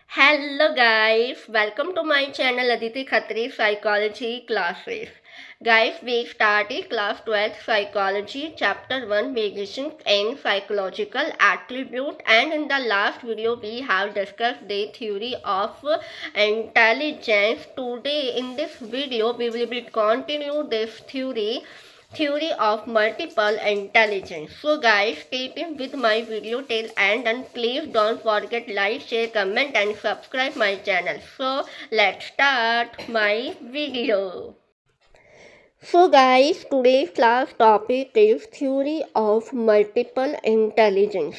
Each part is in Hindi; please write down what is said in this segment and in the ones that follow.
Hello guys, welcome to my channel Aditi Khatri Psychology Classes. Guys, we started class 12th Psychology Chapter 1 Variations in Psychological Attribute, and in the last video we have discussed the theory of intelligence. Today in this video we will be continue this theory of multiple intelligence. So guys, stay tuned with my video till end, and please don't forget like, share, comment and subscribe my channel. So let's start my video. So guys, today's class topic is theory of multiple intelligence,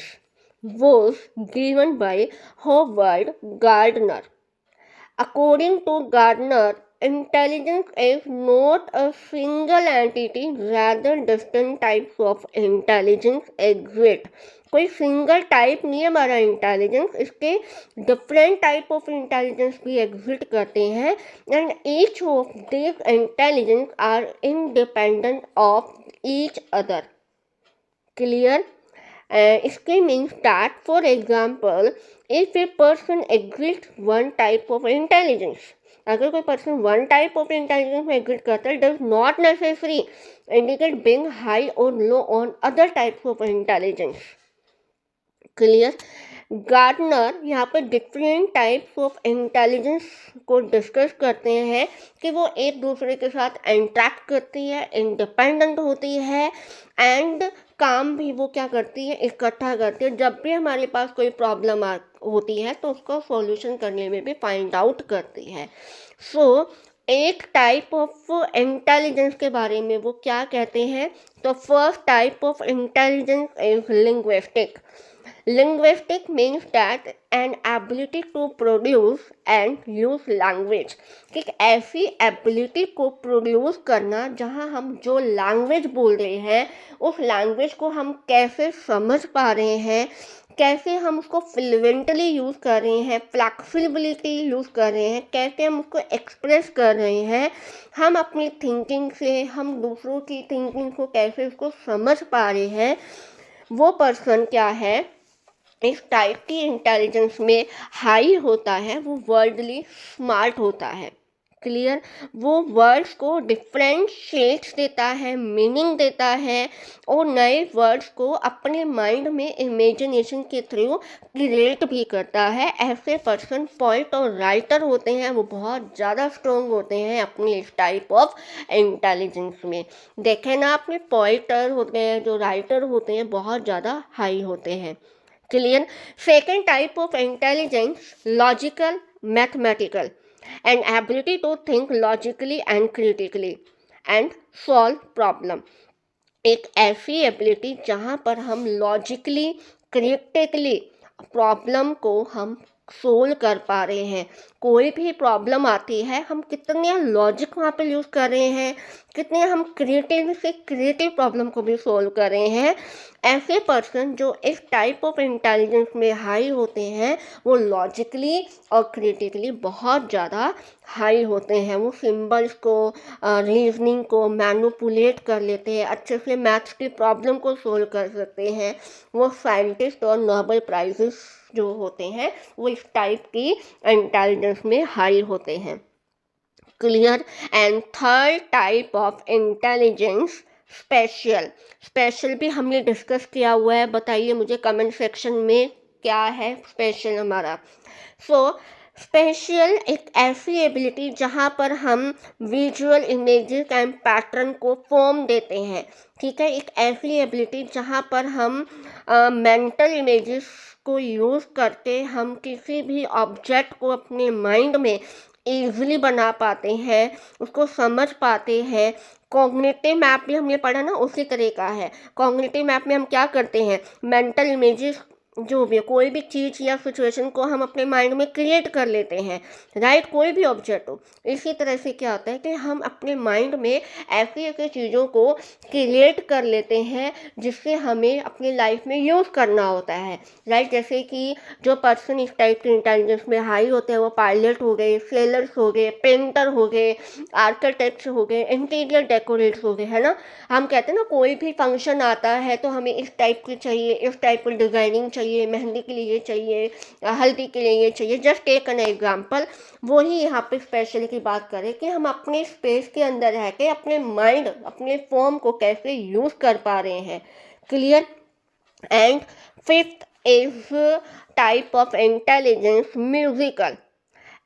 was given by Howard Gardner. According to Gardner, intelligence is not a single entity, rather distinct types of intelligence exist. कोई सिंगल टाइप नहीं है हमारा इंटेलिजेंस, इसके डिफरेंट टाइप ऑफ इंटेलिजेंस भी एग्जिस्ट करते हैं, and each of this intelligence are independent of each other. Clear? इसके means that for example if a person exhibits one type of intelligence, अगर कोई person one type of intelligence में एग्जिट करता है, does not necessary indicate being high और low on other types of intelligence. Clear? Gardner यहाँ पर डिफरेंट टाइप्स ऑफ इंटेलिजेंस को डिस्कस करते हैं कि वो एक दूसरे के साथ इंटरेक्ट करती है, इंडिपेंडेंट होती है, एंड काम भी वो क्या करती है, इकट्ठा करती है. जब भी हमारे पास कोई प्रॉब्लम होती है तो उसको सॉल्यूशन करने में भी फाइंड आउट करती है. सो एक टाइप ऑफ इंटेलिजेंस के बारे में वो क्या कहते हैं, तो first type of intelligence is linguistic. Linguistic means that an ability to produce and use language. कि ऐसी एबिलिटी को प्रोड्यूस करना जहाँ हम जो लैंग्वेज बोल रहे हैं उस लैंग्वेज को हम कैसे समझ पा रहे हैं, कैसे हम उसको फ्लुएंटली यूज़ कर रहे हैं, फ्लेक्सिबिलिटी यूज़ कर रहे हैं, कैसे हम उसको एक्सप्रेस कर रहे हैं, हम अपनी थिंकिंग से हम दूसरों की थिंकिंग को कैसे उसको समझ पा रहे हैं, वो पर्सन क्या है, इस टाइप की इंटेलिजेंस में हाई होता है, वो वर्ल्डली स्मार्ट होता है. क्लियर? वो वर्ड्स को डिफरेंट शेड्स देता है, मीनिंग देता है, और नए वर्ड्स को अपने माइंड में इमेजिनेशन के थ्रू क्रिएट भी करता है. ऐसे पर्सन पोएट और राइटर होते हैं, वो बहुत ज़्यादा स्ट्रॉन्ग होते हैं अपनी इस टाइप ऑफ इंटेलिजेंस में. देखें ना, अपने पोएटर होते हैं, जो राइटर होते हैं, बहुत ज़्यादा हाई होते हैं. Clear? Second type of intelligence, logical, mathematical, and ability to think logically and critically and solve problem. एक ऐसी एबिलिटी जहाँ पर हम लॉजिकली, क्रिटिकली प्रॉब्लम को हम सोल्व कर पा रहे हैं. कोई भी प्रॉब्लम आती है, हम कितने लॉजिक वहाँ पे यूज़ कर रहे हैं, कितने हम क्रिएटिव से क्रिएटिव प्रॉब्लम को भी सोल्व कर रहे हैं. ऐसे पर्सन जो इस टाइप ऑफ इंटेलिजेंस में हाई होते हैं, वो लॉजिकली और क्रिएटिवली बहुत ज़्यादा हाई होते हैं. वो सिंबल्स को, रीजनिंग को मैनिपुलेट कर लेते हैं, अच्छे से मैथ्स की प्रॉब्लम को सोल्व कर सकते हैं. वो साइंटिस्ट और नोबेल प्राइजेस जो होते हैं वो इस टाइप की इंटेलिजेंस में हाई होते हैं. Clear? And third type of intelligence, special भी हमने डिस्कस किया हुआ है. बताइए मुझे कमेंट सेक्शन में क्या है स्पेशल हमारा. सो स्पेशल एक ऐसी एबिलिटी जहाँ पर हम विजुअल इमेजेस एंड पैटर्न को फॉर्म देते हैं. ठीक है? एक ऐसी एबिलिटी जहाँ पर हम मेंटल इमेजेस को यूज़ करके हम किसी भी ऑब्जेक्ट को अपने माइंड में ईजिली बना पाते हैं, उसको समझ पाते हैं. कॉग्निटिव मैप भी हमने पढ़ा ना, उसी तरह का है. कॉग्निटिव मैप में हम क्या करते हैं, मेंटल इमेजेस जो भी कोई भी चीज़ या सिचुएशन को हम अपने माइंड में क्रिएट कर लेते हैं, राइट? कोई भी ऑब्जेक्ट हो. इसी तरह से क्या होता है कि हम अपने माइंड में ऐसी ऐसी चीज़ों को क्रिएट कर लेते हैं जिससे हमें अपनी लाइफ में यूज़ करना होता है, राइट? जैसे कि जो पर्सन इस टाइप के इंटेलिजेंस में हाई होते हैं, वो पायलट हो गए, सेलर्स हो गए, पेंटर हो गए, आर्किटेक्ट्स हो गए, इंटीरियर डेकोरेट्स हो गए, है ना. हम कहते हैं ना, कोई भी फंक्शन आता है तो हमें इस टाइप की चाहिए, इस टाइप की डिज़ाइनिंग चाहिए, चाहिए, मेहंदी के लिए ये चाहिए, हल्दी के लिए ये चाहिए, जस्ट टेक एन एग्जाम्पल। वही यहाँ पे स्पेशली की बात करें कि हम अपने स्पेस के अंदर रह के अपने माइंड, अपने फॉर्म को कैसे यूज़ कर पा रहे हैं। Clear. And fifth is type of intelligence musical,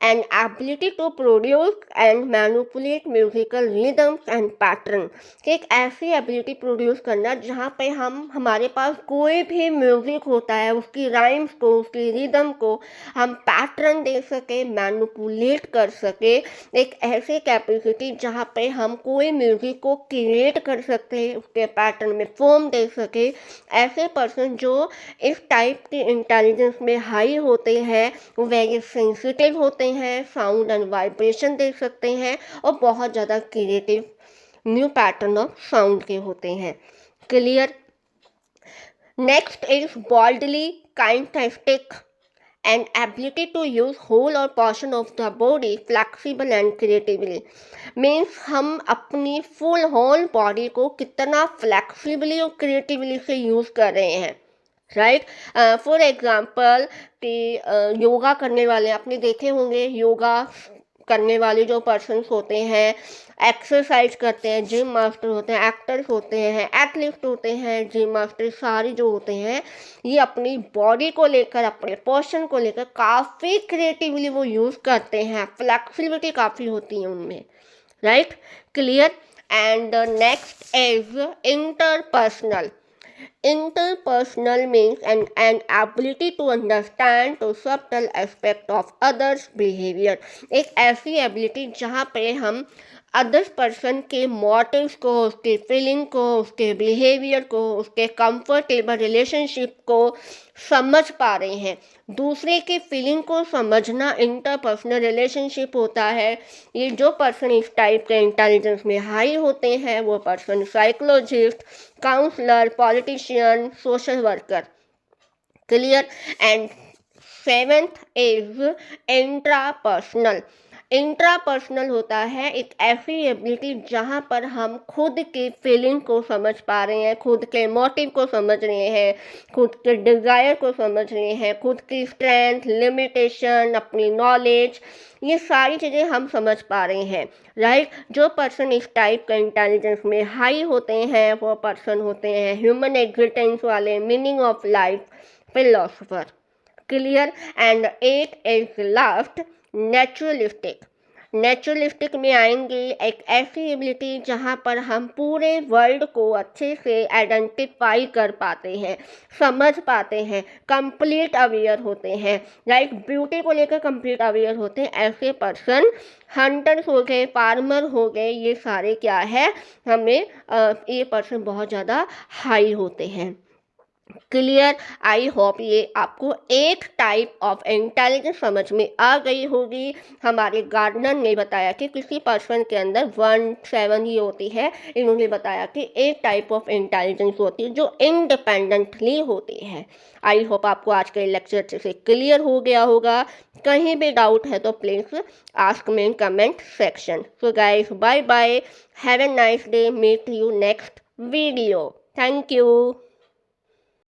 an ability to produce and manipulate musical rhythms and pattern। कि एक ऐसी एबिलिटी प्रोड्यूस करना जहाँ पे हमारे पास कोई भी म्यूज़िक होता है उसकी राइम्स को, उसकी रिदम को हम पैटर्न दे सके, मैनिपुलेट कर सके। एक ऐसी कैपेसिटी जहाँ पे हम कोई म्यूज़िक को क्रिएट कर सकते हैं, उसके पैटर्न में फॉर्म दे सके। ऐसे पर्सन जो इस टाइप के इंटेलिजेंस में हाई होते हैं वो वेरी सेंसिटिव होते हैं, साउंड एंड वाइब्रेशन देख सकते हैं और बहुत ज़्यादा creative new pattern of sound के होते हैं। Clear. Next is boldly kinesthetic, and ability to use whole और portion of the body flexible and creatively. Means हम अपनी फुल होल बॉडी को कितना फ्लेक्सिबली और क्रिएटिवली से यूज़ कर रहे हैं। राइट। फॉर एग्जाम्पल कि योगा करने वाले आपने देखे होंगे, योगा करने वाले जो पर्सन्स होते हैं, एक्सरसाइज करते हैं, जिम मास्टर होते हैं, एक्टर्स होते हैं, एथलीट होते हैं, जिम मास्टर सारे जो होते हैं ये अपनी बॉडी को लेकर, अपने पोर्शन को लेकर काफ़ी क्रिएटिवली वो यूज़ करते हैं, फ्लेक्सिबिलिटी काफ़ी होती है उनमें। Right. Clear. And next is interpersonal. Interpersonal means an ability to understand to subtle aspect of others' behavior। एक ऐसी एबिलिटी जहाँ पे हम अदर्स पर्सन के मोटिव्स को, उसके फीलिंग को, उसके बिहेवियर को, उसके कंफर्टेबल रिलेशनशिप को समझ पा रहे हैं। दूसरे की फीलिंग को समझना इंटरपर्सनल रिलेशनशिप होता है। ये जो पर्सन इस टाइप के इंटेलिजेंस में हाई होते हैं वो person psychologist, counsellor, politician, social worker. Clear. And seventh is intrapersonal. Intrapersonal होता है एक ऐसी एबिलिटी जहाँ पर हम खुद की फीलिंग को समझ पा रहे हैं, खुद के मोटिव को समझ रहे हैं, खुद के डिज़ायर को समझ रहे हैं, खुद की स्ट्रेंथ, लिमिटेशन, अपनी नॉलेज, ये सारी चीज़ें हम समझ पा रहे हैं। राइट। जो पर्सन इस टाइप का इंटेलिजेंस में हाई होते हैं वो पर्सन होते हैं ह्यूमन एग्जिस्टेंस वाले, meaning of life philosopher. Clear. And eight is last naturalistic. Naturalistic में आएंगे एक ऐसी एबिलिटी जहाँ पर हम पूरे वर्ल्ड को अच्छे से आइडेंटिफाई कर पाते हैं, समझ पाते हैं, कंप्लीट अवेयर होते हैं। राइट। ब्यूटी को लेकर कंप्लीट अवेयर होते हैं। ऐसे पर्सन हंटर्स हो गए, फार्मर हो गए, ये सारे क्या है हमें ये पर्सन बहुत ज़्यादा हाई होते हैं। क्लियर। आई होप ये आपको 8 टाइप ऑफ इंटेलिजेंस समझ में आ गई होगी। हमारे गार्डनर ने बताया कि किसी पर्सन के अंदर 1-7 ही होती है। इन्होंने बताया कि 8 टाइप ऑफ इंटेलिजेंस होती है जो इंडिपेंडेंटली होती है। आई होप आपको आज के लेक्चर से क्लियर हो गया होगा। कहीं भी डाउट है तो please ask me in comment section. So guys, bye bye, have a nice day, meet you next video. Thank you.